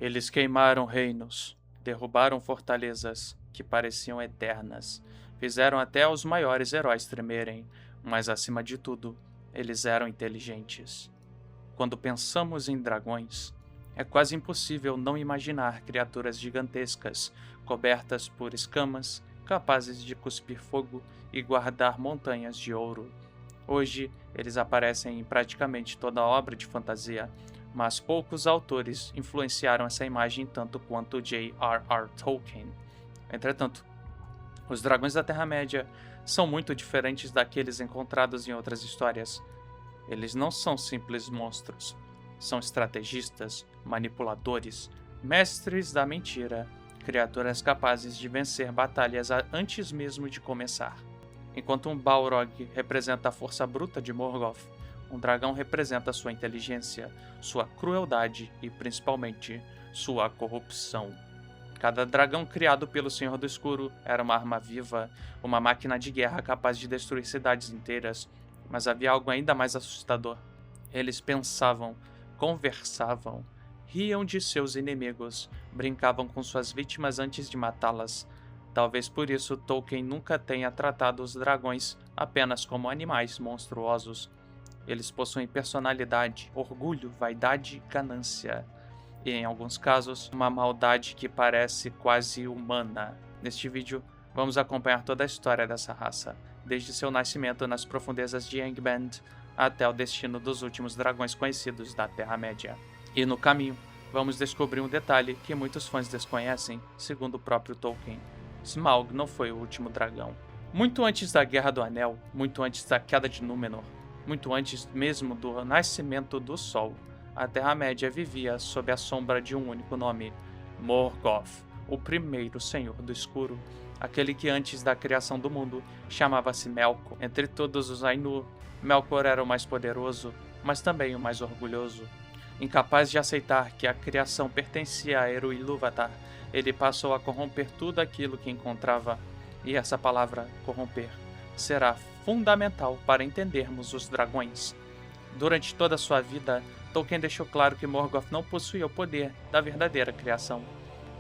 Eles queimaram reinos, derrubaram fortalezas que pareciam eternas, fizeram até os maiores heróis tremerem, mas acima de tudo, eles eram inteligentes. Quando pensamos em dragões, é quase impossível não imaginar criaturas gigantescas, cobertas por escamas, capazes de cuspir fogo e guardar montanhas de ouro. Hoje, eles aparecem em praticamente toda obra de fantasia, mas poucos autores influenciaram essa imagem tanto quanto J.R.R. Tolkien. Entretanto, os dragões da Terra-média são muito diferentes daqueles encontrados em outras histórias. Eles não são simples monstros. São estrategistas, manipuladores, mestres da mentira, criaturas capazes de vencer batalhas antes mesmo de começar. Enquanto um Balrog representa a força bruta de Morgoth, um dragão representa sua inteligência, sua crueldade e, principalmente, sua corrupção. Cada dragão criado pelo Senhor do Escuro era uma arma viva, uma máquina de guerra capaz de destruir cidades inteiras, mas havia algo ainda mais assustador. Eles pensavam, conversavam, riam de seus inimigos, brincavam com suas vítimas antes de matá-las. Talvez por isso Tolkien nunca tenha tratado os dragões apenas como animais monstruosos. Eles possuem personalidade, orgulho, vaidade e ganância. E, em alguns casos, uma maldade que parece quase humana. Neste vídeo, vamos acompanhar toda a história dessa raça, desde seu nascimento nas profundezas de Angband até o destino dos últimos dragões conhecidos da Terra-média. E no caminho, vamos descobrir um detalhe que muitos fãs desconhecem, segundo o próprio Tolkien. Smaug não foi o último dragão. Muito antes da Guerra do Anel, muito antes da queda de Númenor, muito antes mesmo do nascimento do Sol, a Terra-média vivia sob a sombra de um único nome, Morgoth, o primeiro Senhor do Escuro, aquele que antes da criação do mundo chamava-se Melkor. Entre todos os Ainur, Melkor era o mais poderoso, mas também o mais orgulhoso. Incapaz de aceitar que a criação pertencia a Eru Ilúvatar, ele passou a corromper tudo aquilo que encontrava, e essa palavra, corromper, será fundamental para entendermos os dragões. Durante toda a sua vida, Tolkien deixou claro que Morgoth não possuía o poder da verdadeira criação.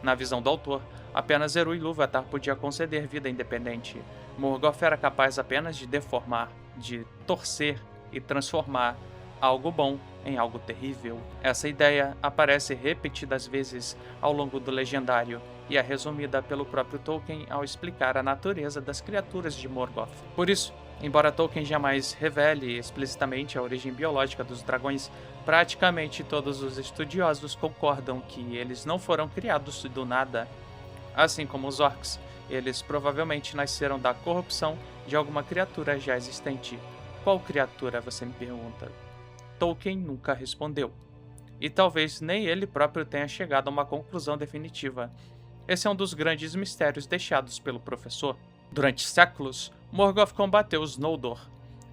Na visão do autor, apenas Eru Ilúvatar podia conceder vida independente. Morgoth era capaz apenas de deformar, de torcer e transformar algo bom em algo terrível. Essa ideia aparece repetidas vezes ao longo do Legendário e é resumida pelo próprio Tolkien ao explicar a natureza das criaturas de Morgoth. Por isso, embora Tolkien jamais revele explicitamente a origem biológica dos dragões, praticamente todos os estudiosos concordam que eles não foram criados do nada. Assim como os orcs, eles provavelmente nasceram da corrupção de alguma criatura já existente. Qual criatura, você me pergunta? Tolkien nunca respondeu. E talvez nem ele próprio tenha chegado a uma conclusão definitiva. Esse é um dos grandes mistérios deixados pelo professor. Durante séculos, Morgoth combateu os Noldor.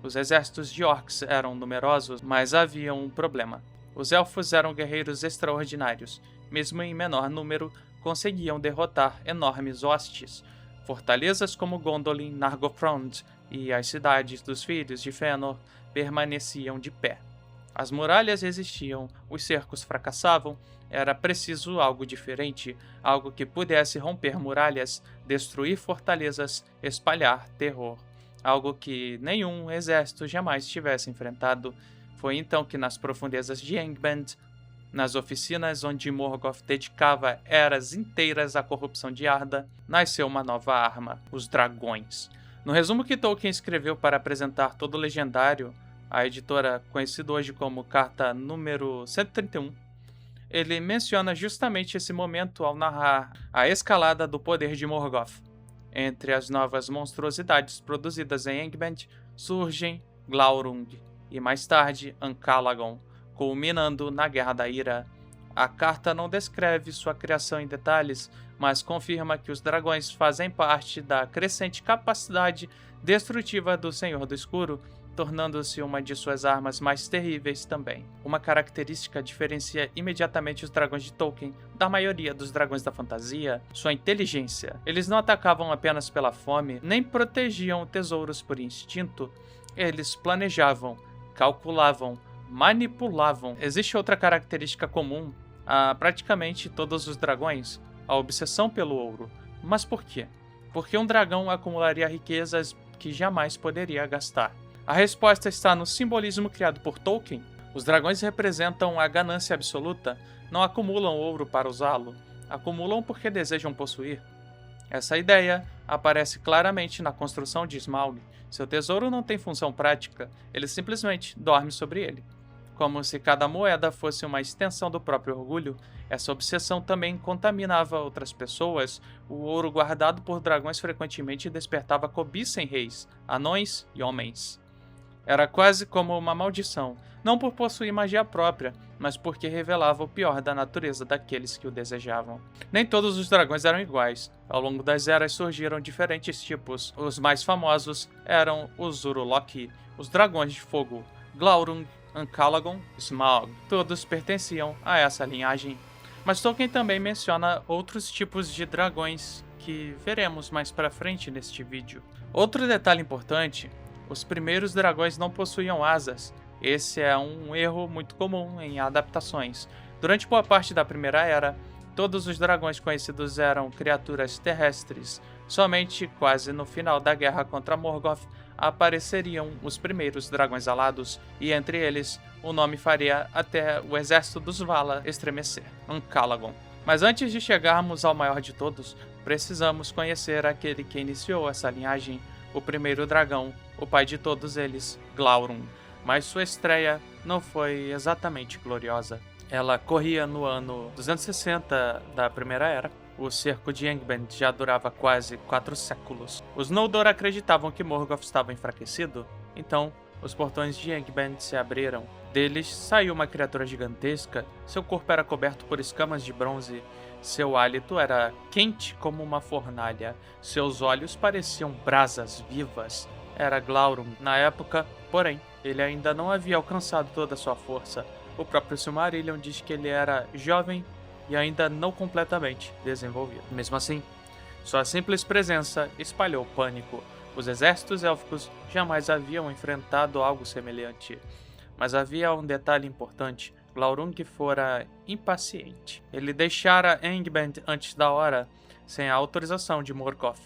Os exércitos de orcs eram numerosos, mas havia um problema. Os elfos eram guerreiros extraordinários. Mesmo em menor número, conseguiam derrotar enormes hostes. Fortalezas como Gondolin, Nargothrond e as cidades dos Filhos de Fëanor permaneciam de pé. As muralhas resistiam, os cercos fracassavam, era preciso algo diferente, algo que pudesse romper muralhas, destruir fortalezas, espalhar terror. Algo que nenhum exército jamais tivesse enfrentado. Foi então que nas profundezas de Angband, nas oficinas onde Morgoth dedicava eras inteiras à corrupção de Arda, nasceu uma nova arma, os dragões. No resumo que Tolkien escreveu para apresentar todo o Legendário, a editora conhecida hoje como Carta número 131, ele menciona justamente esse momento ao narrar a escalada do poder de Morgoth. Entre as novas monstruosidades produzidas em Angband surgem Glaurung e mais tarde Ancalagon, culminando na Guerra da Ira. A carta não descreve sua criação em detalhes, mas confirma que os dragões fazem parte da crescente capacidade destrutiva do Senhor do Escuro, tornando-se uma de suas armas mais terríveis também. Uma característica diferencia imediatamente os dragões de Tolkien da maioria dos dragões da fantasia: sua inteligência. Eles não atacavam apenas pela fome, nem protegiam tesouros por instinto. Eles planejavam, calculavam, manipulavam. Existe outra característica comum a praticamente todos os dragões a obsessão pelo ouro. Mas por quê? Porque um dragão acumularia riquezas que jamais poderia gastar. A resposta está no simbolismo criado por Tolkien. Os dragões representam a ganância absoluta, não acumulam ouro para usá-lo, acumulam porque desejam possuir. Essa ideia aparece claramente na construção de Smaug. Seu tesouro não tem função prática, ele simplesmente dorme sobre ele. Como se cada moeda fosse uma extensão do próprio orgulho, essa obsessão também contaminava outras pessoas. O ouro guardado por dragões frequentemente despertava cobiça em reis, anões e homens. Era quase como uma maldição, não por possuir magia própria, mas porque revelava o pior da natureza daqueles que o desejavam. Nem todos os dragões eram iguais. Ao longo das eras surgiram diferentes tipos. Os mais famosos eram os Uruk-hai, os dragões de fogo, Glaurung, Uncalagon e Smaug. Todos pertenciam a essa linhagem. Mas Tolkien também menciona outros tipos de dragões que veremos mais pra frente neste vídeo. Outro detalhe importante: os primeiros dragões não possuíam asas. Esse é um erro muito comum em adaptações. Durante boa parte da Primeira Era, todos os dragões conhecidos eram criaturas terrestres. Somente quase no final da guerra contra Morgoth apareceriam os primeiros dragões alados, e entre eles o nome faria até o exército dos Valar estremecer, Uncalagon. Mas antes de chegarmos ao maior de todos, precisamos conhecer aquele que iniciou essa linhagem, o primeiro dragão, o pai de todos eles, Glaurung. Mas sua estreia não foi exatamente gloriosa. Ela corria no ano 260 da Primeira Era. O cerco de Angband já durava quase 4 séculos. Os Noldor acreditavam que Morgoth estava enfraquecido, então os portões de Angband se abriram. Deles saiu uma criatura gigantesca. Seu corpo era coberto por escamas de bronze. Seu hálito era quente como uma fornalha. Seus olhos pareciam brasas vivas. Era Glaurung na época, porém, ele ainda não havia alcançado toda a sua força. O próprio Silmarillion diz que ele era jovem e ainda não completamente desenvolvido. Mesmo assim, sua simples presença espalhou pânico. Os exércitos élficos jamais haviam enfrentado algo semelhante. Mas havia um detalhe importante: Glaurung fora impaciente. Ele deixara Angband antes da hora, sem a autorização de Morgoth.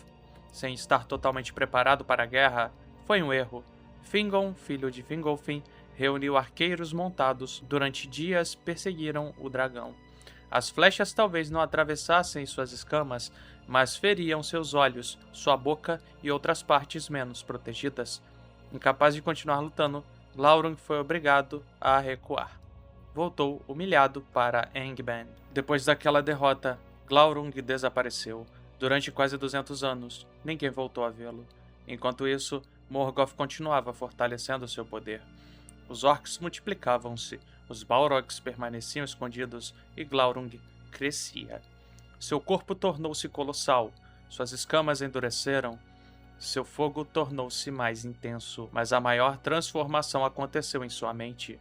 Sem estar totalmente preparado para a guerra, foi um erro. Fingon, filho de Fingolfin, reuniu arqueiros montados. Durante dias perseguiram o dragão. As flechas talvez não atravessassem suas escamas, mas feriam seus olhos, sua boca e outras partes menos protegidas. Incapaz de continuar lutando, Glaurung foi obrigado a recuar. Voltou humilhado para Angband. Depois daquela derrota, Glaurung desapareceu. Durante quase 200 anos, ninguém voltou a vê-lo. Enquanto isso, Morgoth continuava fortalecendo seu poder. Os orcs multiplicavam-se, os Balrogs permaneciam escondidos e Glaurung crescia. Seu corpo tornou-se colossal, suas escamas endureceram, seu fogo tornou-se mais intenso, mas a maior transformação aconteceu em sua mente.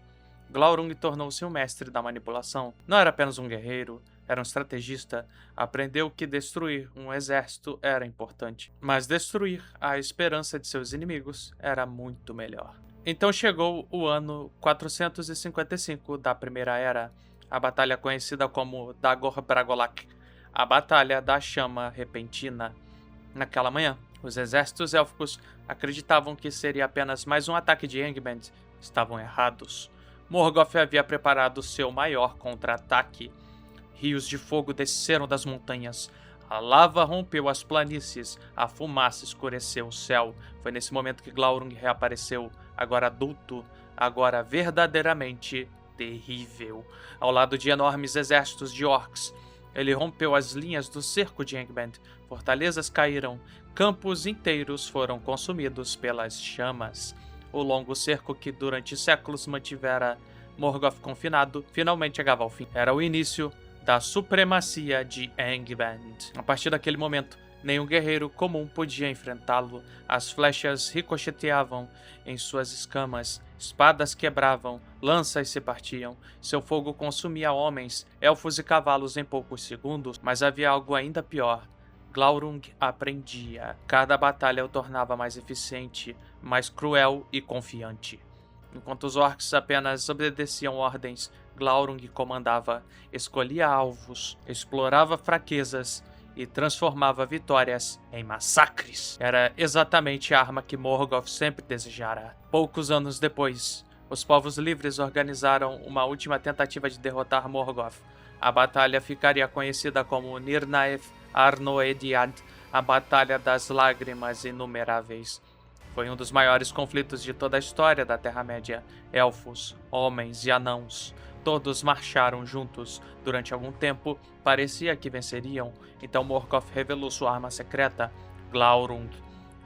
Glaurung tornou-se um mestre da manipulação. Não era apenas um guerreiro, era um estrategista. Aprendeu que destruir um exército era importante, mas destruir a esperança de seus inimigos era muito melhor. Então chegou o ano 455 da Primeira Era, a batalha conhecida como Dagor Bragolak, a Batalha da Chama Repentina. Naquela manhã, os exércitos élficos acreditavam que seria apenas mais um ataque de Angband. Estavam errados. Morgoth havia preparado seu maior contra-ataque. Rios de fogo desceram das montanhas. A lava rompeu as planícies, a fumaça escureceu o céu. Foi nesse momento que Glaurung reapareceu, agora adulto, agora verdadeiramente terrível. Ao lado de enormes exércitos de orcs, ele rompeu as linhas do cerco de Angband. Fortalezas caíram, campos inteiros foram consumidos pelas chamas. O longo cerco que durante séculos mantivera Morgoth confinado finalmente chegava ao fim. Era o início da supremacia de Angband. A partir daquele momento, nenhum guerreiro comum podia enfrentá-lo. As flechas ricocheteavam em suas escamas, espadas quebravam, lanças se partiam. Seu fogo consumia homens, elfos e cavalos em poucos segundos, mas havia algo ainda pior. Glaurung aprendia. Cada batalha o tornava mais eficiente, mais cruel e confiante. Enquanto os orcs apenas obedeciam ordens, Glaurung comandava, escolhia alvos, explorava fraquezas e transformava vitórias em massacres. Era exatamente a arma que Morgoth sempre desejara. Poucos anos depois, os povos livres organizaram uma última tentativa de derrotar Morgoth. A batalha ficaria conhecida como Nirnaeth Arnoediad, a Batalha das Lágrimas Inumeráveis. Foi um dos maiores conflitos de toda a história da Terra-média. Elfos, homens e anãos, todos marcharam juntos. Durante algum tempo, parecia que venceriam. Então Morgoth revelou sua arma secreta, Glaurung.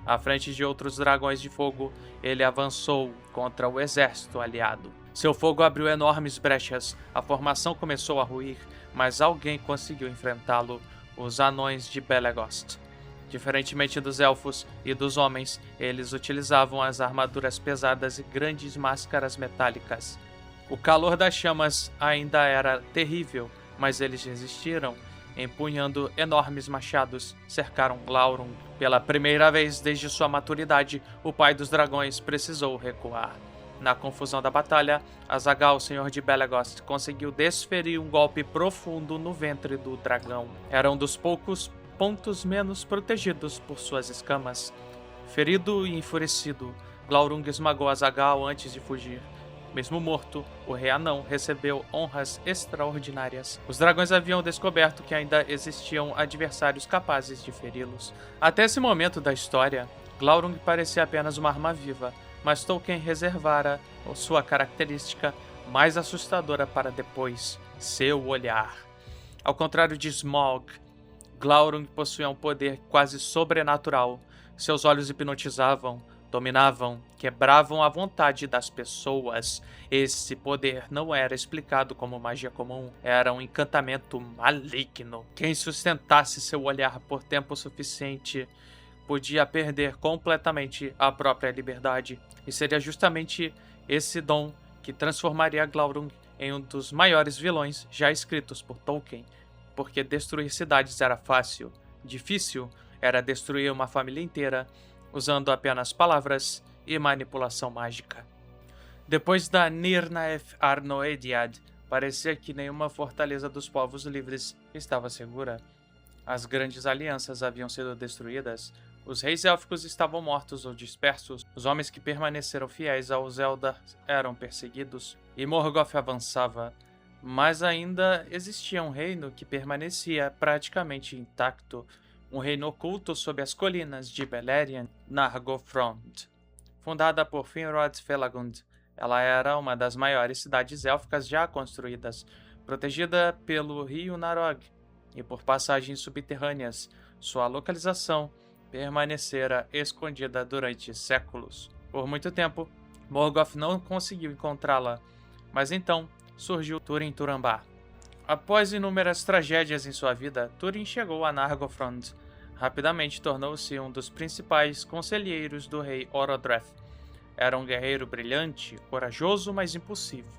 À frente de outros dragões de fogo, ele avançou contra o exército aliado. Seu fogo abriu enormes brechas, a formação começou a ruir, mas alguém conseguiu enfrentá-lo, os anões de Belegost. Diferentemente dos elfos e dos homens, eles utilizavam as armaduras pesadas e grandes máscaras metálicas. O calor das chamas ainda era terrível, mas eles resistiram. Empunhando enormes machados, cercaram Glaurung. Pela primeira vez desde sua maturidade, o pai dos dragões precisou recuar. Na confusão da batalha, Azaghal, senhor de Belegost, conseguiu desferir um golpe profundo no ventre do dragão. Era um dos poucos pontos menos protegidos por suas escamas. Ferido e enfurecido, Glaurung esmagou Azaghal antes de fugir. Mesmo morto, o rei anão recebeu honras extraordinárias. Os dragões haviam descoberto que ainda existiam adversários capazes de feri-los. Até esse momento da história, Glaurung parecia apenas uma arma viva, mas Tolkien reservara sua característica mais assustadora para depois, seu olhar. Ao contrário de Smaug, Glaurung possuía um poder quase sobrenatural. Seus olhos hipnotizavam, dominavam, quebravam a vontade das pessoas. Esse poder não era explicado como magia comum, era um encantamento maligno. Quem sustentasse seu olhar por tempo suficiente podia perder completamente a própria liberdade, e seria justamente esse dom que transformaria Glaurung em um dos maiores vilões já escritos por Tolkien, porque destruir cidades era fácil, difícil era destruir uma família inteira, usando apenas palavras e manipulação mágica. Depois da Nirnaeth Arnoediad, parecia que nenhuma fortaleza dos povos livres estava segura. As grandes alianças haviam sido destruídas, os reis élficos estavam mortos ou dispersos, os homens que permaneceram fiéis aos Eldar eram perseguidos, e Morgoth avançava. Mas ainda existia um reino que permanecia praticamente intacto, um reino oculto sob as colinas de Beleriand, Nargothrond. Fundada por Finrod Felagund, ela era uma das maiores cidades élficas já construídas, protegida pelo rio Narog e por passagens subterrâneas. Sua localização permanecera escondida durante séculos. Por muito tempo, Morgoth não conseguiu encontrá-la, mas então surgiu Túrin Turambar. Após inúmeras tragédias em sua vida, Túrin chegou a Nargothrond. Rapidamente tornou-se um dos principais conselheiros do rei Orodreth. Era um guerreiro brilhante, corajoso, mas impulsivo.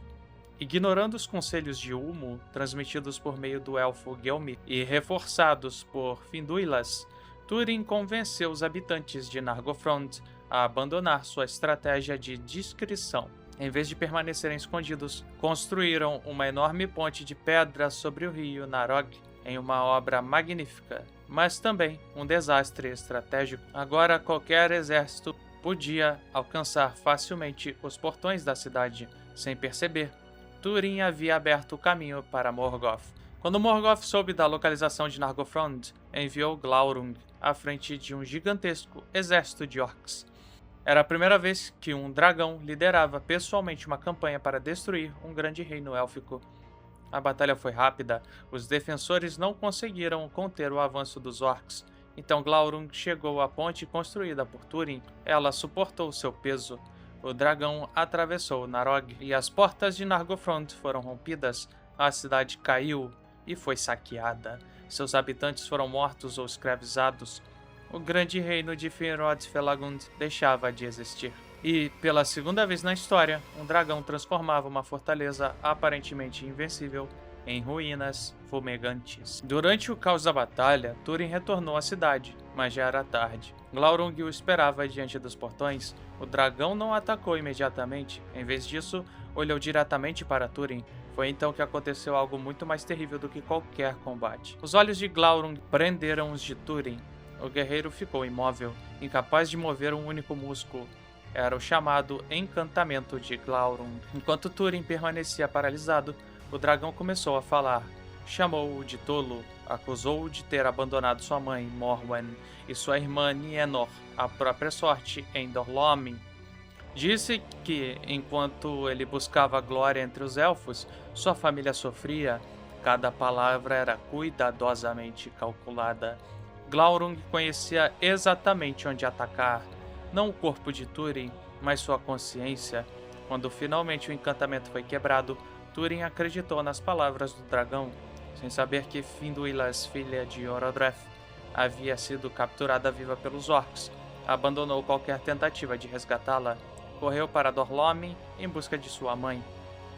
Ignorando os conselhos de Ulmo, transmitidos por meio do elfo Gelmir e reforçados por Finduilas, Túrin convenceu os habitantes de Nargothrond a abandonar sua estratégia de discrição. Em vez de permanecerem escondidos, construíram uma enorme ponte de pedra sobre o rio Narog, em uma obra magnífica, mas também um desastre estratégico. Agora qualquer exército podia alcançar facilmente os portões da cidade, sem perceber. Túrin havia aberto o caminho para Morgoth. Quando Morgoth soube da localização de Nargothrond, enviou Glaurung à frente de um gigantesco exército de orcs. Era a primeira vez que um dragão liderava pessoalmente uma campanha para destruir um grande reino élfico. A batalha foi rápida, os defensores não conseguiram conter o avanço dos orcs, então Glaurung chegou à ponte construída por Túrin. Ela suportou seu peso. O dragão atravessou Narog e as portas de Nargothrond foram rompidas. A cidade caiu e foi saqueada. Seus habitantes foram mortos ou escravizados. O grande reino de Finrod Felagund deixava de existir. E, pela segunda vez na história, um dragão transformava uma fortaleza aparentemente invencível em ruínas fumegantes. Durante o caos da batalha, Túrin retornou à cidade, mas já era tarde. Glaurung o esperava diante dos portões. O dragão não atacou imediatamente. Em vez disso, olhou diretamente para Túrin. Foi então que aconteceu algo muito mais terrível do que qualquer combate. Os olhos de Glaurung prenderam os de Túrin. O guerreiro ficou imóvel, incapaz de mover um único músculo. Era o chamado encantamento de Glaurung. Enquanto Túrin permanecia paralisado, o dragão começou a falar. Chamou-o de tolo, acusou-o de ter abandonado sua mãe, Morwen, e sua irmã Nienor, à própria sorte, em Dorlomin. Disse que, enquanto ele buscava glória entre os elfos, sua família sofria. Cada palavra era cuidadosamente calculada. Glaurung conhecia exatamente onde atacar, não o corpo de Túrin, mas sua consciência. Quando finalmente o encantamento foi quebrado, Túrin acreditou nas palavras do dragão, sem saber que Finduilas, filha de Orodreth, havia sido capturada viva pelos orcs. Abandonou qualquer tentativa de resgatá-la. Correu para Dorlomin em busca de sua mãe.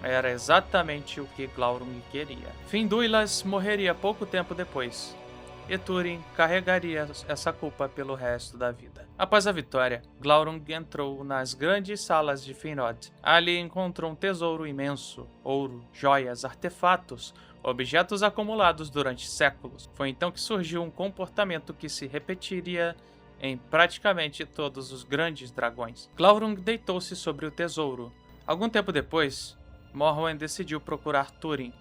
Era exatamente o que Glaurung queria. Finduilas morreria pouco tempo depois, e Túrin carregaria essa culpa pelo resto da vida. Após a vitória, Glaurung entrou nas grandes salas de Finrod. Ali encontrou um tesouro imenso, ouro, joias, artefatos, objetos acumulados durante séculos. Foi então que surgiu um comportamento que se repetiria em praticamente todos os grandes dragões. Glaurung deitou-se sobre o tesouro. Algum tempo depois, Morwen decidiu procurar Túrin.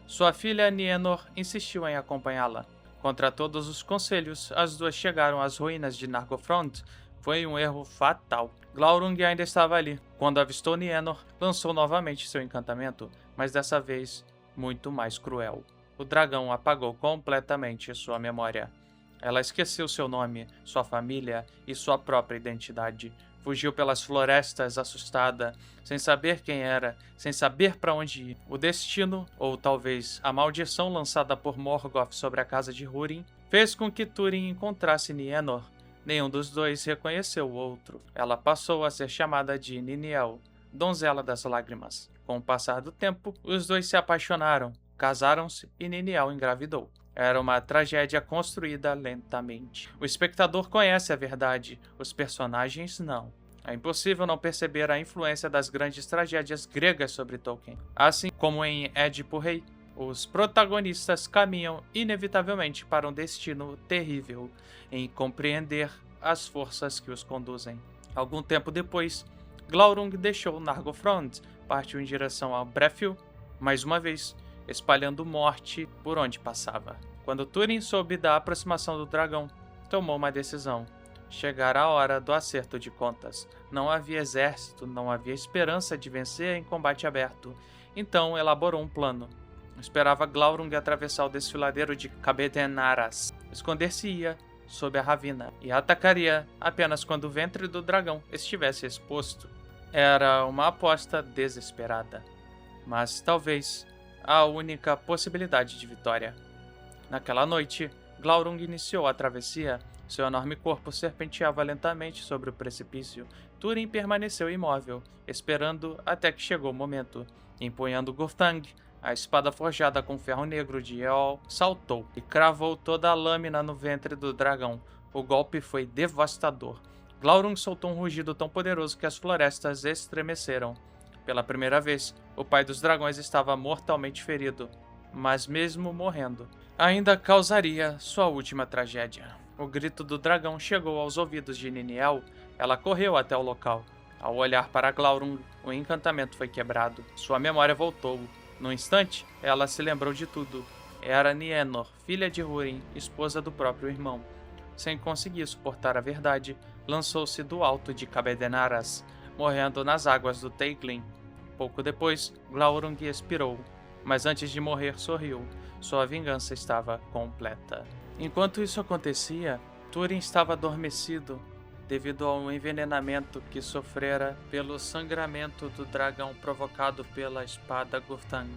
Sua filha Nienor insistiu em acompanhá-la. Contra todos os conselhos, as duas chegaram às ruínas de Nargothrond. Foi um erro fatal. Glaurung ainda estava ali. Quando avistou Nienor, lançou novamente seu encantamento, mas dessa vez muito mais cruel. O dragão apagou completamente sua memória. Ela esqueceu seu nome, sua família e sua própria identidade. Fugiu pelas florestas assustada, sem saber quem era, sem saber para onde ir. O destino, ou talvez a maldição lançada por Morgoth sobre a casa de Húrin, fez com que Túrin encontrasse Nienor. Nenhum dos dois reconheceu o outro. Ela passou a ser chamada de Niniel, donzela das lágrimas. Com o passar do tempo, os dois se apaixonaram, casaram-se e Niniel engravidou. Era uma tragédia construída lentamente. O espectador conhece a verdade, os personagens não. É impossível não perceber a influência das grandes tragédias gregas sobre Tolkien. Assim como em Édipo Rei, os protagonistas caminham inevitavelmente para um destino terrível em compreender as forças que os conduzem. Algum tempo depois, Glaurung deixou Nargothrond, partiu em direção a Brethil, mais uma vez, espalhando morte por onde passava. Quando Túrin soube da aproximação do dragão, tomou uma decisão. Chegara a hora do acerto de contas. Não havia exército, não havia esperança de vencer em combate aberto. Então elaborou um plano. Esperava Glaurung atravessar o desfiladeiro de Cabedenaras, esconder-se-ia sob a ravina e atacaria apenas quando o ventre do dragão estivesse exposto. Era uma aposta desesperada, mas talvez a única possibilidade de vitória. Naquela noite, Glaurung iniciou a travessia. Seu enorme corpo serpenteava lentamente sobre o precipício. Túrin permaneceu imóvel, esperando até que chegou o momento. Empunhando Gurthang, a espada forjada com ferro negro de Eol, saltou e cravou toda a lâmina no ventre do dragão. O golpe foi devastador. Glaurung soltou um rugido tão poderoso que as florestas estremeceram. Pela primeira vez, o pai dos dragões estava mortalmente ferido, mas mesmo morrendo, ainda causaria sua última tragédia. O grito do dragão chegou aos ouvidos de Niniel. Ela correu até o local. Ao olhar para Glaurung, o encantamento foi quebrado. Sua memória voltou. No instante, ela se lembrou de tudo. Era Nienor, filha de Húrin, esposa do próprio irmão. Sem conseguir suportar a verdade, lançou-se do alto de Cabedenaras, morrendo nas águas do Teiglin. Pouco depois, Glaurung expirou, mas antes de morrer sorriu. Sua vingança estava completa. Enquanto isso acontecia, Túrin estava adormecido devido ao envenenamento que sofrera pelo sangramento do dragão provocado pela espada Gurthang,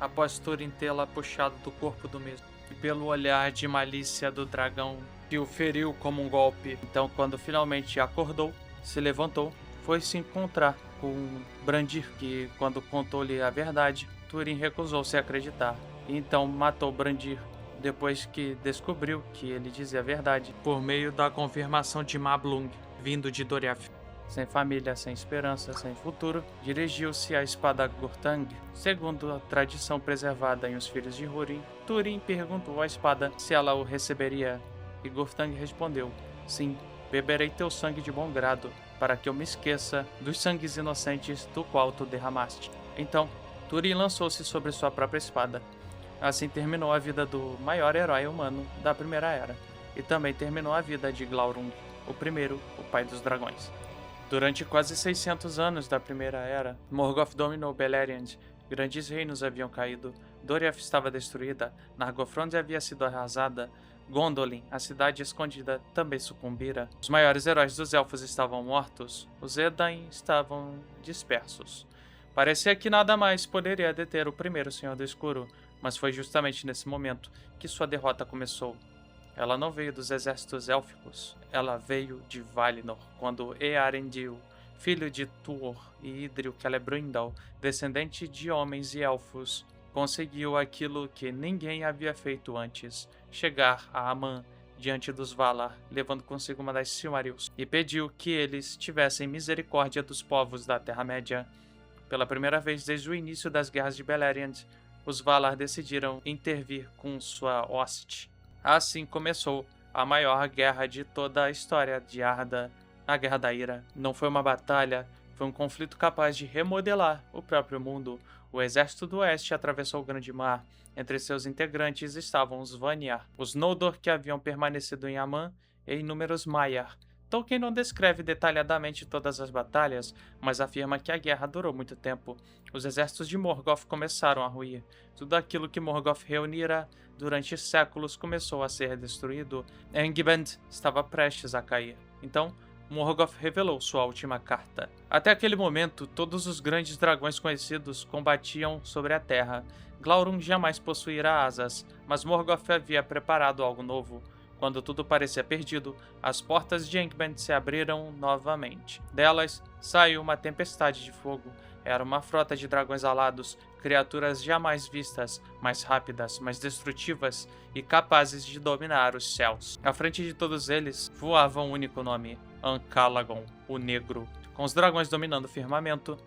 após Túrin tê-la puxado do corpo do mesmo, e pelo olhar de malícia do dragão que o feriu como um golpe. Então, quando finalmente acordou, se levantou, foi se encontrar com Brandir, que, quando contou-lhe a verdade, Túrin recusou-se a acreditar, e então matou Brandir, depois que descobriu que ele dizia a verdade, por meio da confirmação de Mablung, vindo de Doriath. Sem família, sem esperança, sem futuro, dirigiu-se à espada Gurtang. Segundo a tradição preservada em Os Filhos de Húrin, Túrin perguntou à espada se ela o receberia, e Gurtang respondeu: sim, beberei teu sangue de bom grado, para que eu me esqueça dos sangues inocentes do qual tu derramaste. Então, Túrin lançou-se sobre sua própria espada. Assim terminou a vida do maior herói humano da Primeira Era, e também terminou a vida de Glaurung, o primeiro, o pai dos dragões. Durante quase 600 anos da Primeira Era, Morgoth dominou Beleriand, grandes reinos haviam caído, Doriath estava destruída, Nargothrond havia sido arrasada, Gondolin, a cidade escondida, também sucumbira, os maiores heróis dos elfos estavam mortos, os Edain estavam dispersos. Parecia que nada mais poderia deter o primeiro Senhor do Escuro, mas foi justamente nesse momento que sua derrota começou. Ela não veio dos exércitos élficos, ela veio de Valinor, quando Earendil, filho de Tuor e Idril Celebrimbor, descendente de homens e elfos, conseguiu aquilo que ninguém havia feito antes, chegar a Aman diante dos Valar, levando consigo uma das Silmarils, e pediu que eles tivessem misericórdia dos povos da Terra-média. Pela primeira vez desde o início das Guerras de Beleriand, os Valar decidiram intervir com sua hoste. Assim começou a maior guerra de toda a história de Arda, a Guerra da Ira. Não foi uma batalha, foi um conflito capaz de remodelar o próprio mundo. O exército do Oeste atravessou o Grande Mar. Entre seus integrantes estavam os Vanyar, os Noldor que haviam permanecido em Aman e inúmeros Maiar. Tolkien não descreve detalhadamente todas as batalhas, mas afirma que a guerra durou muito tempo. Os exércitos de Morgoth começaram a ruir. Tudo aquilo que Morgoth reunira durante séculos começou a ser destruído. Angband estava prestes a cair. Então, Morgoth revelou sua última carta. Até aquele momento, todos os grandes dragões conhecidos combatiam sobre a terra. Glaurung jamais possuíra asas, mas Morgoth havia preparado algo novo. Quando tudo parecia perdido, as portas de Angband se abriram novamente. Delas saiu uma tempestade de fogo. Era uma frota de dragões alados, criaturas jamais vistas, mais rápidas, mais destrutivas e capazes de dominar os céus. À frente de todos eles voava um único nome: Ancalagon, o Negro. Com os dragões dominando o firmamento,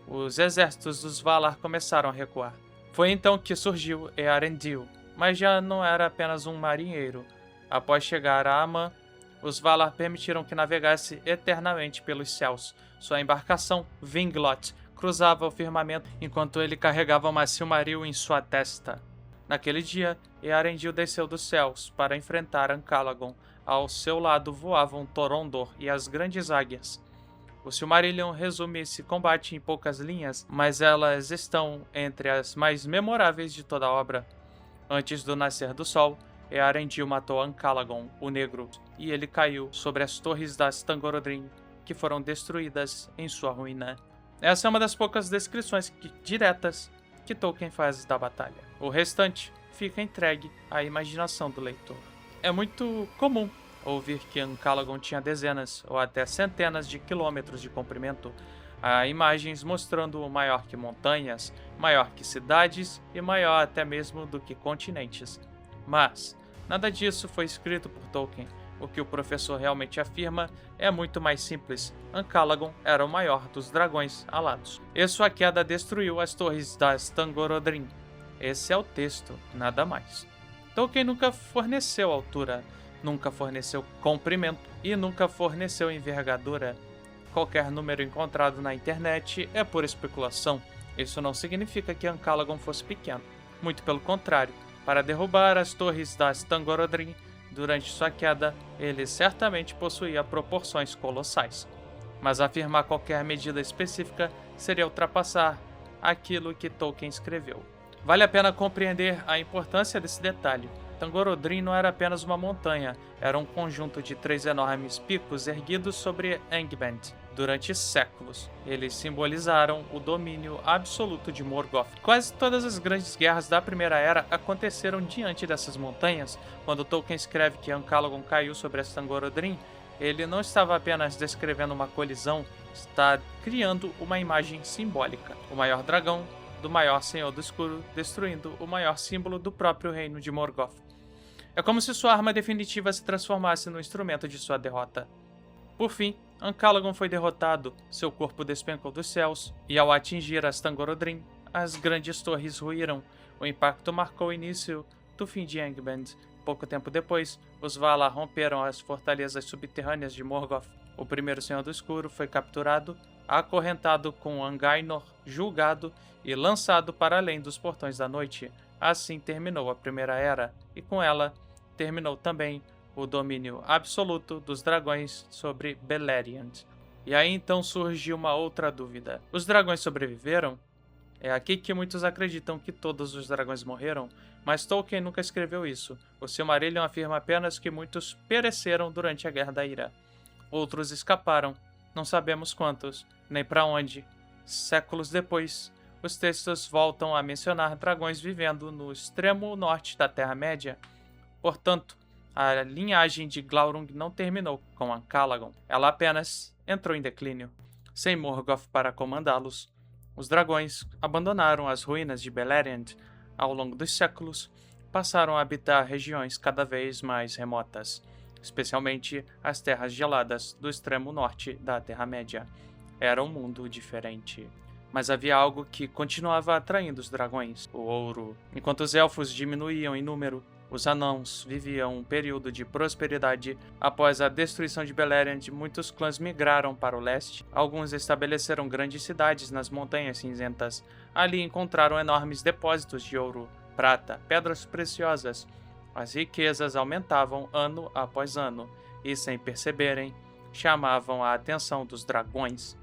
os exércitos dos Valar começaram a recuar. Foi então que surgiu Earendil, mas já não era apenas um marinheiro. Após chegar a Aman, os Valar permitiram que navegasse eternamente pelos céus. Sua embarcação, Vinglot, cruzava o firmamento enquanto ele carregava uma Silmaril em sua testa. Naquele dia, Earendil desceu dos céus para enfrentar Ancalagon. Ao seu lado voavam Torondor e as grandes águias. O Silmarillion resume esse combate em poucas linhas, mas elas estão entre as mais memoráveis de toda a obra. Antes do nascer do sol, Earendil matou Ancalagon, o Negro, e ele caiu sobre as torres das Tangorodrim, que foram destruídas em sua ruína. Essa é uma das poucas descrições diretas que Tolkien faz da batalha. O restante fica entregue à imaginação do leitor. É muito comum ouvir que Ancalagon tinha dezenas ou até centenas de quilômetros de comprimento. Há imagens mostrando-o maior que montanhas, maior que cidades e maior até mesmo do que continentes. Mas nada disso foi escrito por Tolkien. O que o professor realmente afirma é muito mais simples. Ancalagon era o maior dos dragões alados, e sua queda destruiu as torres das Tangorodrim. Esse é o texto, nada mais. Tolkien nunca forneceu altura, nunca forneceu comprimento e nunca forneceu envergadura. Qualquer número encontrado na internet é pura especulação. Isso não significa que Ancalagon fosse pequeno. Muito pelo contrário. Para derrubar as torres das Tangorodrim, durante sua queda, ele certamente possuía proporções colossais. Mas afirmar qualquer medida específica seria ultrapassar aquilo que Tolkien escreveu. Vale a pena compreender a importância desse detalhe. Tangorodrim não era apenas uma montanha, era um conjunto de 3 enormes picos erguidos sobre Angband. Durante séculos, eles simbolizaram o domínio absoluto de Morgoth. Quase todas as grandes guerras da Primeira Era aconteceram diante dessas montanhas. Quando Tolkien escreve que Ancalagon caiu sobre as Tangorodrim, ele não estava apenas descrevendo uma colisão, está criando uma imagem simbólica. O maior dragão do maior Senhor do Escuro destruindo o maior símbolo do próprio reino de Morgoth. É como se sua arma definitiva se transformasse no instrumento de sua derrota. Por fim, Ancalagon foi derrotado, seu corpo despencou dos céus, e ao atingir as Tangorodrim, as grandes torres ruíram. O impacto marcou o início do fim de Angband. Pouco tempo depois, os Valar romperam as fortalezas subterrâneas de Morgoth. O primeiro Senhor do Escuro foi capturado, acorrentado com Angainor, julgado e lançado para além dos Portões da Noite. Assim terminou a Primeira Era, e com ela terminou também o domínio absoluto dos dragões sobre Beleriand. E aí então surge uma outra dúvida. Os dragões sobreviveram? É aqui que muitos acreditam que todos os dragões morreram, mas Tolkien nunca escreveu isso. O Silmarillion afirma apenas que muitos pereceram durante a Guerra da Ira. Outros escaparam, não sabemos quantos, nem para onde. Séculos depois, os textos voltam a mencionar dragões vivendo no extremo norte da Terra-média. Portanto, a linhagem de Glaurung não terminou com Ancalagon, ela apenas entrou em declínio. Sem Morgoth para comandá-los, os dragões abandonaram as ruínas de Beleriand. Ao longo dos séculos, passaram a habitar regiões cada vez mais remotas, especialmente as terras geladas do extremo norte da Terra-média. Era um mundo diferente. Mas havia algo que continuava atraindo os dragões: o ouro. Enquanto os elfos diminuíam em número, os anãos viviam um período de prosperidade. Após a destruição de Beleriand, muitos clãs migraram para o leste. Alguns estabeleceram grandes cidades nas Montanhas Cinzentas. Ali encontraram enormes depósitos de ouro, prata, pedras preciosas. As riquezas aumentavam ano após ano, e sem perceberem, chamavam a atenção dos dragões.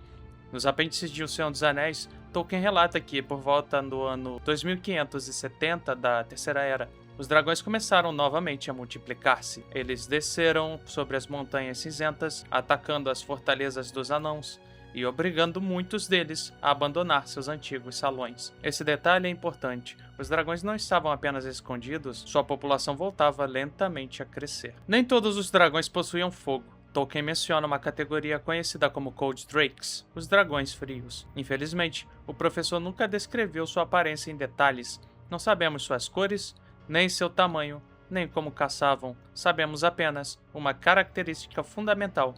Nos apêndices de O Senhor dos Anéis, Tolkien relata que, por volta do ano 2570 da Terceira Era, os dragões começaram novamente a multiplicar-se. Eles desceram sobre as Montanhas Cinzentas, atacando as fortalezas dos anãos e obrigando muitos deles a abandonar seus antigos salões. Esse detalhe é importante. Os dragões não estavam apenas escondidos, sua população voltava lentamente a crescer. Nem todos os dragões possuíam fogo. Tolkien menciona uma categoria conhecida como Cold Drakes, os dragões frios. Infelizmente, o professor nunca descreveu sua aparência em detalhes. Não sabemos suas cores, nem seu tamanho, nem como caçavam. Sabemos apenas uma característica fundamental: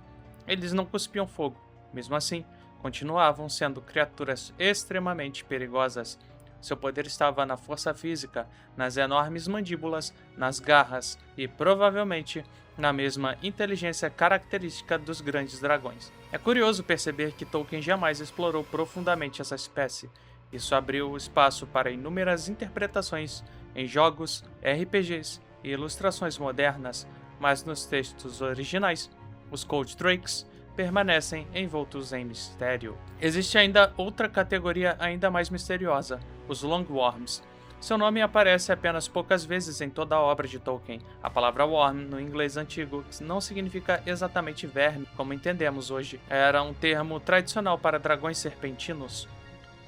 eles não cuspiam fogo. Mesmo assim, continuavam sendo criaturas extremamente perigosas. Seu poder estava na força física, nas enormes mandíbulas, nas garras e, provavelmente, na mesma inteligência característica dos grandes dragões. É curioso perceber que Tolkien jamais explorou profundamente essa espécie. Isso abriu espaço para inúmeras interpretações em jogos, RPGs e ilustrações modernas, mas nos textos originais, os Cold Drakes permanecem envoltos em mistério. Existe ainda outra categoria ainda mais misteriosa, os Longworms. Seu nome aparece apenas poucas vezes em toda a obra de Tolkien. A palavra worm, no inglês antigo, não significa exatamente verme, como entendemos hoje. Era um termo tradicional para dragões serpentinos.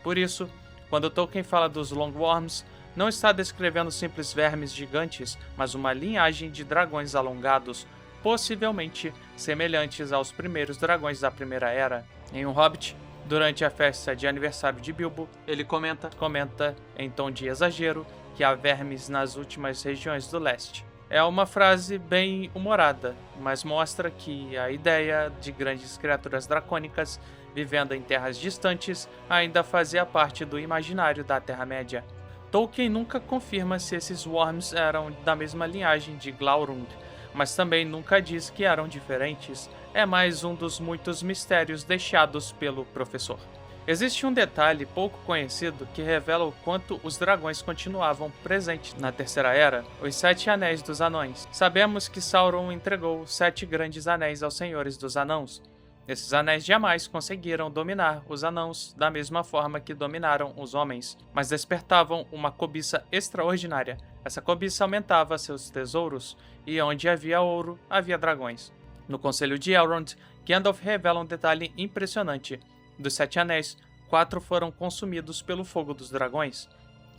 Por isso, quando Tolkien fala dos Longworms, não está descrevendo simples vermes gigantes, mas uma linhagem de dragões alongados, possivelmente semelhantes aos primeiros dragões da Primeira Era. Em O Hobbit, durante a festa de aniversário de Bilbo, ele comenta em tom de exagero que há vermes nas últimas regiões do leste. É uma frase bem humorada, mas mostra que a ideia de grandes criaturas dracônicas vivendo em terras distantes ainda fazia parte do imaginário da Terra-média. Tolkien nunca confirma se esses worms eram da mesma linhagem de Glaurung, mas também nunca diz que eram diferentes. É mais um dos muitos mistérios deixados pelo professor. Existe um detalhe pouco conhecido que revela o quanto os dragões continuavam presentes na Terceira Era: os 7 Anéis dos Anões. Sabemos que Sauron entregou 7 grandes anéis aos Senhores dos Anãos. Esses anéis jamais conseguiram dominar os anãos da mesma forma que dominaram os homens, mas despertavam uma cobiça extraordinária. Essa cobiça aumentava seus tesouros, e onde havia ouro, havia dragões. No Conselho de Elrond, Gandalf revela um detalhe impressionante: dos 7 anéis, 4 foram consumidos pelo fogo dos dragões.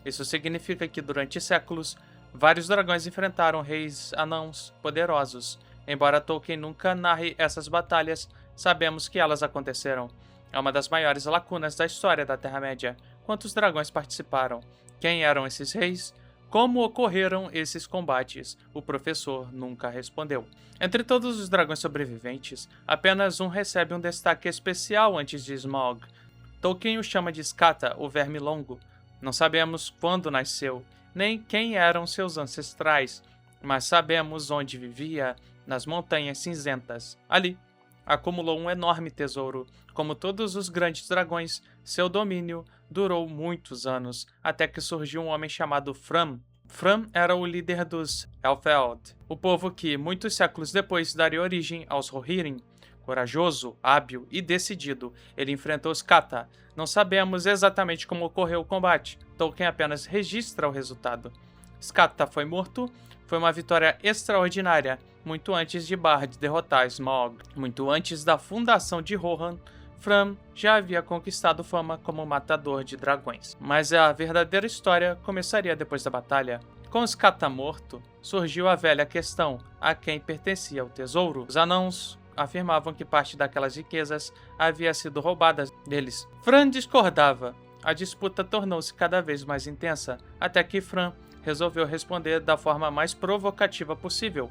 Isso significa que durante séculos, vários dragões enfrentaram reis anãos poderosos. Embora Tolkien nunca narre essas batalhas, sabemos que elas aconteceram. É uma das maiores lacunas da história da Terra-média. Quantos dragões participaram? Quem eram esses reis? Como ocorreram esses combates? O professor nunca respondeu. Entre todos os dragões sobreviventes, apenas um recebe um destaque especial antes de Smaug. Tolkien o chama de Skata, o Verme Longo. Não sabemos quando nasceu, nem quem eram seus ancestrais, mas sabemos onde vivia, nas Montanhas Cinzentas. Ali, acumulou um enorme tesouro. Como todos os grandes dragões, seu domínio durou muitos anos, até que surgiu um homem chamado Fram. Fram era o líder dos Elfeld, o povo que, muitos séculos depois, daria origem aos Rohirrim. Corajoso, hábil e decidido, ele enfrentou os Kata. Não sabemos exatamente como ocorreu o combate, Tolkien apenas registra o resultado. Skata foi morto, foi uma vitória extraordinária, muito antes de Bard derrotar Smaug. Muito antes da fundação de Rohan, Fram já havia conquistado fama como matador de dragões. Mas a verdadeira história começaria depois da batalha. Com Skata morto, surgiu a velha questão: a quem pertencia o tesouro? Os anãos afirmavam que parte daquelas riquezas havia sido roubada deles. Fram discordava. A disputa tornou-se cada vez mais intensa, até que Fram resolveu responder da forma mais provocativa possível.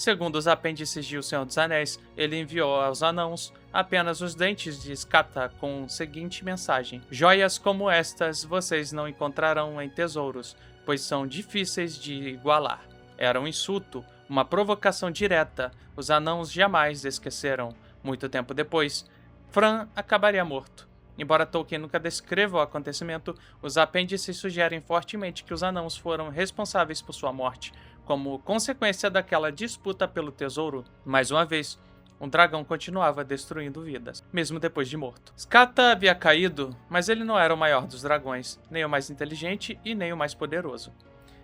Segundo os apêndices de O Senhor dos Anéis, ele enviou aos anãos apenas os dentes de Skata com a seguinte mensagem: joias como estas vocês não encontrarão em tesouros, pois são difíceis de igualar. Era um insulto, uma provocação direta. Os anãos jamais esqueceram. Muito tempo depois, Fram acabaria morto. Embora Tolkien nunca descreva o acontecimento, os apêndices sugerem fortemente que os anãos foram responsáveis por sua morte, como consequência daquela disputa pelo tesouro. Mais uma vez, um dragão continuava destruindo vidas, mesmo depois de morto. Skata havia caído, mas ele não era o maior dos dragões, nem o mais inteligente e nem o mais poderoso.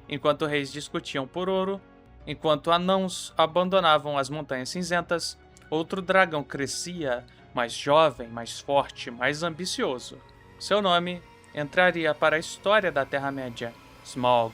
Enquanto reis discutiam por ouro, enquanto anãos abandonavam as Montanhas Cinzentas, outro dragão crescia, mais jovem, mais forte, mais ambicioso. Seu nome entraria para a história da Terra-média: Smaug.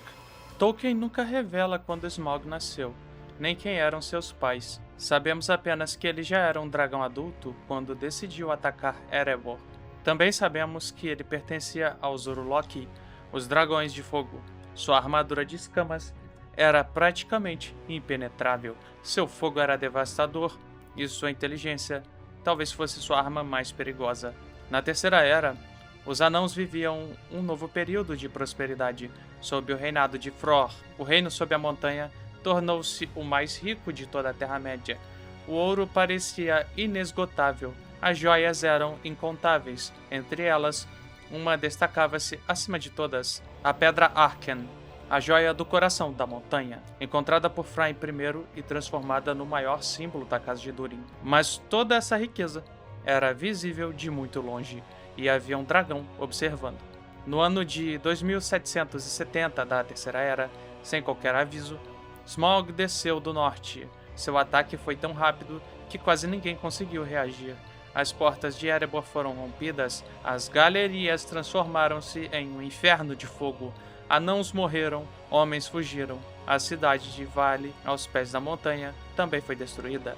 Tolkien nunca revela quando Smaug nasceu, nem quem eram seus pais. Sabemos apenas que ele já era um dragão adulto quando decidiu atacar Erebor. Também sabemos que ele pertencia aos Uruk-hai, os dragões de fogo. Sua armadura de escamas era praticamente impenetrável. Seu fogo era devastador e sua inteligência talvez fosse sua arma mais perigosa. Na Terceira Era, os anãos viviam um novo período de prosperidade. Sob o reinado de Fror, o reino sob a montanha tornou-se o mais rico de toda a Terra-média. O ouro parecia inesgotável, as joias eram incontáveis. Entre elas, uma destacava-se acima de todas: a Pedra Arken, a joia do coração da montanha, encontrada por Thrain I e transformada no maior símbolo da Casa de Durin. Mas toda essa riqueza era visível de muito longe, e havia um dragão observando. No ano de 2770 da Terceira Era, sem qualquer aviso, Smaug desceu do norte. Seu ataque foi tão rápido que quase ninguém conseguiu reagir. As portas de Erebor foram rompidas, as galerias transformaram-se em um inferno de fogo. Anãos morreram, homens fugiram. A cidade de Vale, aos pés da montanha, também foi destruída.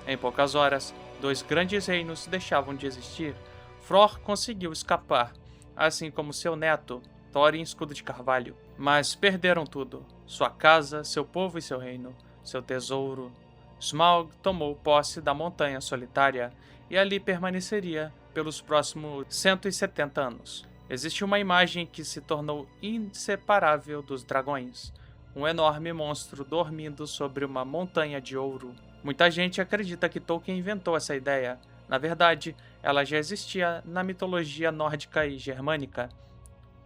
Em poucas horas, dois grandes reinos deixavam de existir. Fror conseguiu escapar, assim como seu neto, Thorin Escudo de Carvalho. Mas perderam tudo: sua casa, seu povo e seu reino, seu tesouro. Smaug tomou posse da Montanha Solitária e ali permaneceria pelos próximos 170 anos. Existe uma imagem que se tornou inseparável dos dragões: um enorme monstro dormindo sobre uma montanha de ouro. Muita gente acredita que Tolkien inventou essa ideia. Na verdade, ela já existia na mitologia nórdica e germânica,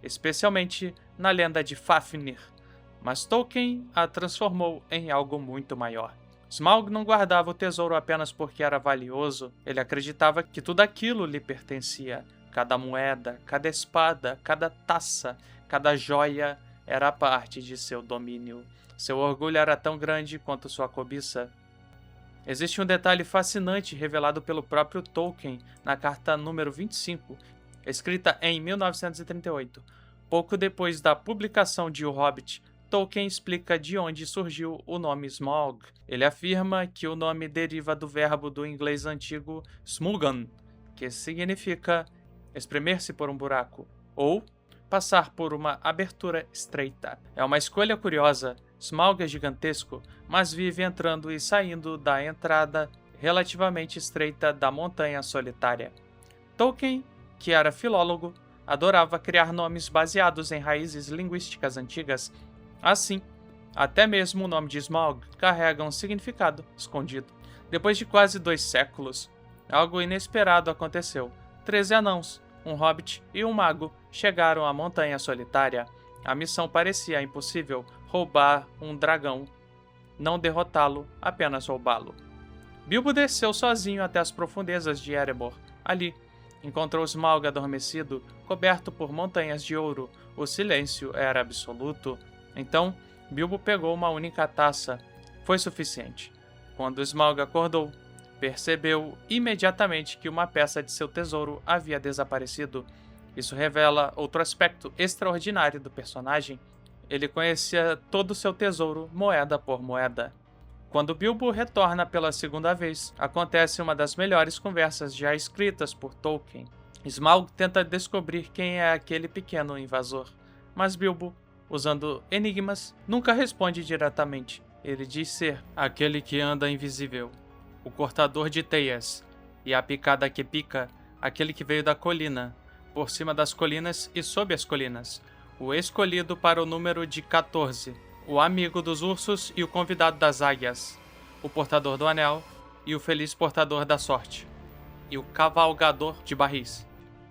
especialmente na lenda de Fafnir, mas Tolkien a transformou em algo muito maior. Smaug não guardava o tesouro apenas porque era valioso, ele acreditava que tudo aquilo lhe pertencia. Cada moeda, cada espada, cada taça, cada joia era parte de seu domínio. Seu orgulho era tão grande quanto sua cobiça. Existe um detalhe fascinante revelado pelo próprio Tolkien na carta número 25, escrita em 1938. Pouco depois da publicação de O Hobbit, Tolkien explica de onde surgiu o nome Smaug. Ele afirma que o nome deriva do verbo do inglês antigo smugan, que significa espremer-se por um buraco, ou passar por uma abertura estreita. É uma escolha curiosa. Smaug é gigantesco, mas vive entrando e saindo da entrada relativamente estreita da Montanha Solitária. Tolkien, que era filólogo, adorava criar nomes baseados em raízes linguísticas antigas. Assim, até mesmo o nome de Smaug carrega um significado escondido. Depois de quase 2 séculos, algo inesperado aconteceu. 13 anãos, um hobbit e um mago chegaram à Montanha Solitária. A missão parecia impossível: roubar um dragão. Não derrotá-lo, apenas roubá-lo. Bilbo desceu sozinho até as profundezas de Erebor. Ali, encontrou Smaug adormecido, coberto por montanhas de ouro. O silêncio era absoluto. Então, Bilbo pegou uma única taça. Foi suficiente. Quando Smaug acordou, percebeu imediatamente que uma peça de seu tesouro havia desaparecido. Isso revela outro aspecto extraordinário do personagem. Ele conhecia todo o seu tesouro, moeda por moeda. Quando Bilbo retorna pela segunda vez, acontece uma das melhores conversas já escritas por Tolkien. Smaug tenta descobrir quem é aquele pequeno invasor, mas Bilbo, usando enigmas, nunca responde diretamente. Ele diz ser aquele que anda invisível, o cortador de teias, e a picada que pica, aquele que veio da colina, por cima das colinas e sob as colinas, o escolhido para o número de 14, o amigo dos ursos e o convidado das águias, o portador do anel e o feliz portador da sorte, e o cavalgador de barris.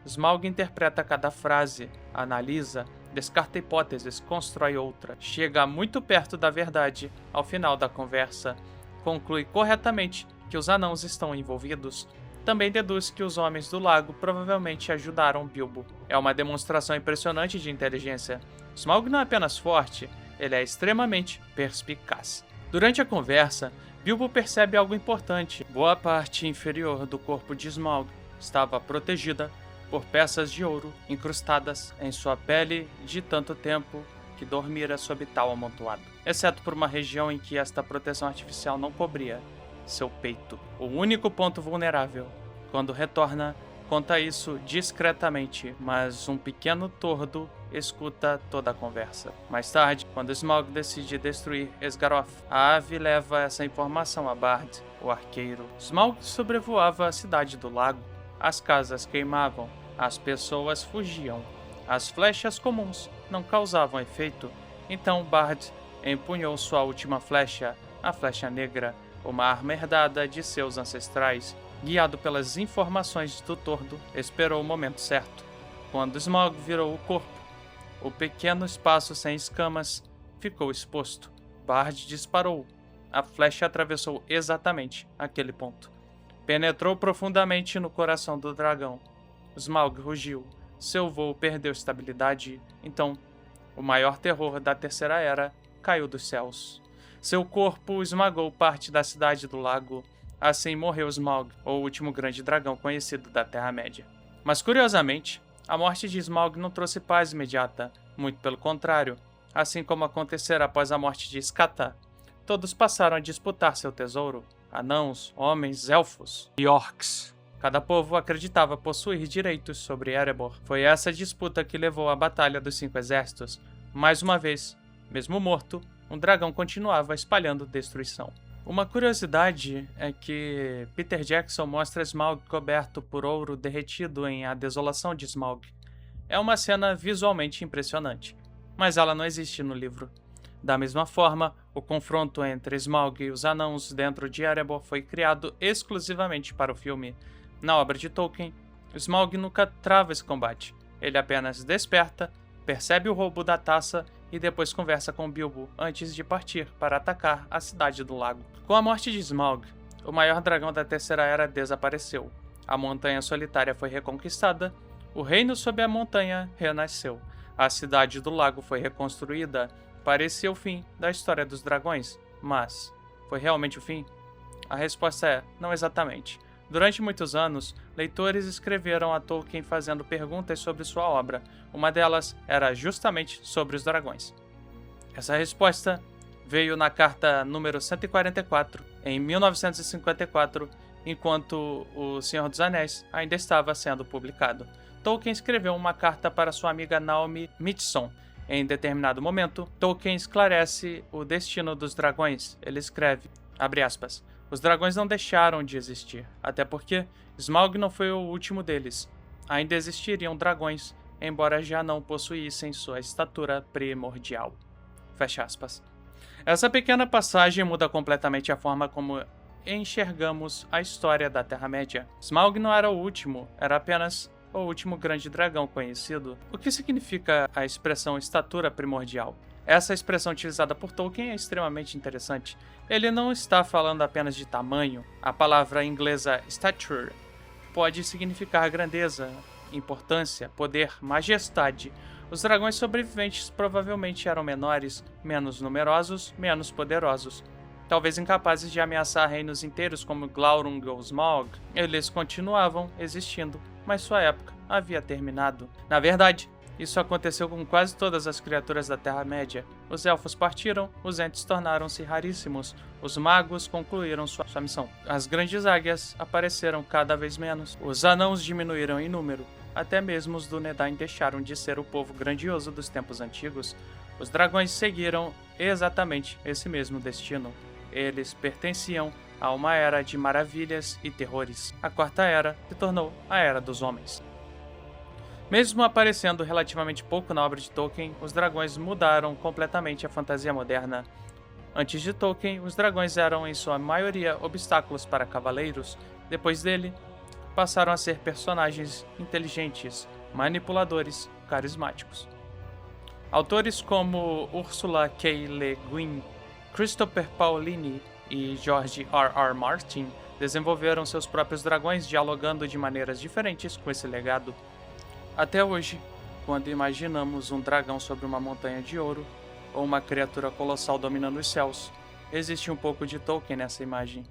Smaug interpreta cada frase, analisa, descarta hipóteses, constrói outra, chega muito perto da verdade ao final da conversa, conclui corretamente que os anãos estão envolvidos. Também deduz que os homens do lago provavelmente ajudaram Bilbo. É uma demonstração impressionante de inteligência. Smaug não é apenas forte, ele é extremamente perspicaz. Durante a conversa, Bilbo percebe algo importante. Boa parte inferior do corpo de Smaug estava protegida por peças de ouro incrustadas em sua pele de tanto tempo que dormira sob tal amontoado, exceto por uma região em que esta proteção artificial não cobria: seu peito, o único ponto vulnerável. Quando retorna, conta isso discretamente, mas um pequeno tordo escuta toda a conversa. Mais tarde, quando Smaug decide destruir Esgaroth, a ave leva essa informação a Bard, o arqueiro. Smaug sobrevoava a cidade do lago. As casas queimavam, as pessoas fugiam. As flechas comuns não causavam efeito. Então Bard empunhou sua última flecha, a flecha negra, uma arma herdada de seus ancestrais. Guiado pelas informações do tordo, esperou o momento certo. Quando Smaug virou o corpo, o pequeno espaço sem escamas ficou exposto. Bard disparou. A flecha atravessou exatamente aquele ponto. Penetrou profundamente no coração do dragão. Smaug rugiu. Seu voo perdeu estabilidade. Então, o maior terror da Terceira Era caiu dos céus. Seu corpo esmagou parte da cidade do lago. Assim morreu Smaug, o último grande dragão conhecido da Terra-média. Mas, curiosamente, a morte de Smaug não trouxe paz imediata. Muito pelo contrário. Assim como acontecerá após a morte de Skata, todos passaram a disputar seu tesouro. Anãos, homens, elfos e orcs. Cada povo acreditava possuir direitos sobre Erebor. Foi essa disputa que levou à Batalha dos 5 Exércitos. Mais uma vez, mesmo morto, um dragão continuava espalhando destruição. Uma curiosidade é que Peter Jackson mostra Smaug coberto por ouro derretido em A Desolação de Smaug. É uma cena visualmente impressionante, mas ela não existe no livro. Da mesma forma, o confronto entre Smaug e os anãos dentro de Erebor foi criado exclusivamente para o filme. Na obra de Tolkien, Smaug nunca trava esse combate. Ele apenas desperta, percebe o roubo da taça e depois conversa com Bilbo antes de partir para atacar a cidade do lago. Com a morte de Smaug, o maior dragão da Terceira Era desapareceu. A Montanha Solitária foi reconquistada, o reino sob a montanha renasceu. A cidade do lago foi reconstruída. Parecia o fim da história dos dragões, mas foi realmente o fim? A resposta é: não exatamente. Durante muitos anos, leitores escreveram a Tolkien fazendo perguntas sobre sua obra. Uma delas era justamente sobre os dragões. Essa resposta veio na carta número 144, em 1954, enquanto O Senhor dos Anéis ainda estava sendo publicado. Tolkien escreveu uma carta para sua amiga Naomi Mitchell. Em determinado momento, Tolkien esclarece o destino dos dragões. Ele escreve, abre aspas, os dragões não deixaram de existir, até porque Smaug não foi o último deles. Ainda existiriam dragões, embora já não possuíssem sua estatura primordial. Fecha aspas. Essa pequena passagem muda completamente a forma como enxergamos a história da Terra-média. Smaug não era o último, era apenas o último grande dragão conhecido. O que significa a expressão estatura primordial? Essa expressão utilizada por Tolkien é extremamente interessante. Ele não está falando apenas de tamanho. A palavra inglesa stature pode significar grandeza, importância, poder, majestade. Os dragões sobreviventes provavelmente eram menores, menos numerosos, menos poderosos. Talvez incapazes de ameaçar reinos inteiros como Glaurung ou Smaug. Eles continuavam existindo, mas sua época havia terminado. Na verdade, isso aconteceu com quase todas as criaturas da Terra-média. Os elfos partiram, os entes tornaram-se raríssimos, os magos concluíram sua missão. As grandes águias apareceram cada vez menos, os anãos diminuíram em número, até mesmo os Dúnedain deixaram de ser o povo grandioso dos tempos antigos. Os dragões seguiram exatamente esse mesmo destino. Eles pertenciam a uma era de maravilhas e terrores. A Quarta Era se tornou a Era dos Homens. Mesmo aparecendo relativamente pouco na obra de Tolkien, os dragões mudaram completamente a fantasia moderna. Antes de Tolkien, os dragões eram em sua maioria obstáculos para cavaleiros. Depois dele, passaram a ser personagens inteligentes, manipuladores, carismáticos. Autores como Ursula K. Le Guin, Christopher Paolini e George R. R. Martin desenvolveram seus próprios dragões, dialogando de maneiras diferentes com esse legado. Até hoje, quando imaginamos um dragão sobre uma montanha de ouro, ou uma criatura colossal dominando os céus, existe um pouco de Tolkien nessa imagem,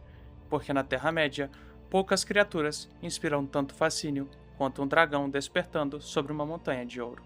porque na Terra-média, poucas criaturas inspiram tanto fascínio quanto um dragão despertando sobre uma montanha de ouro.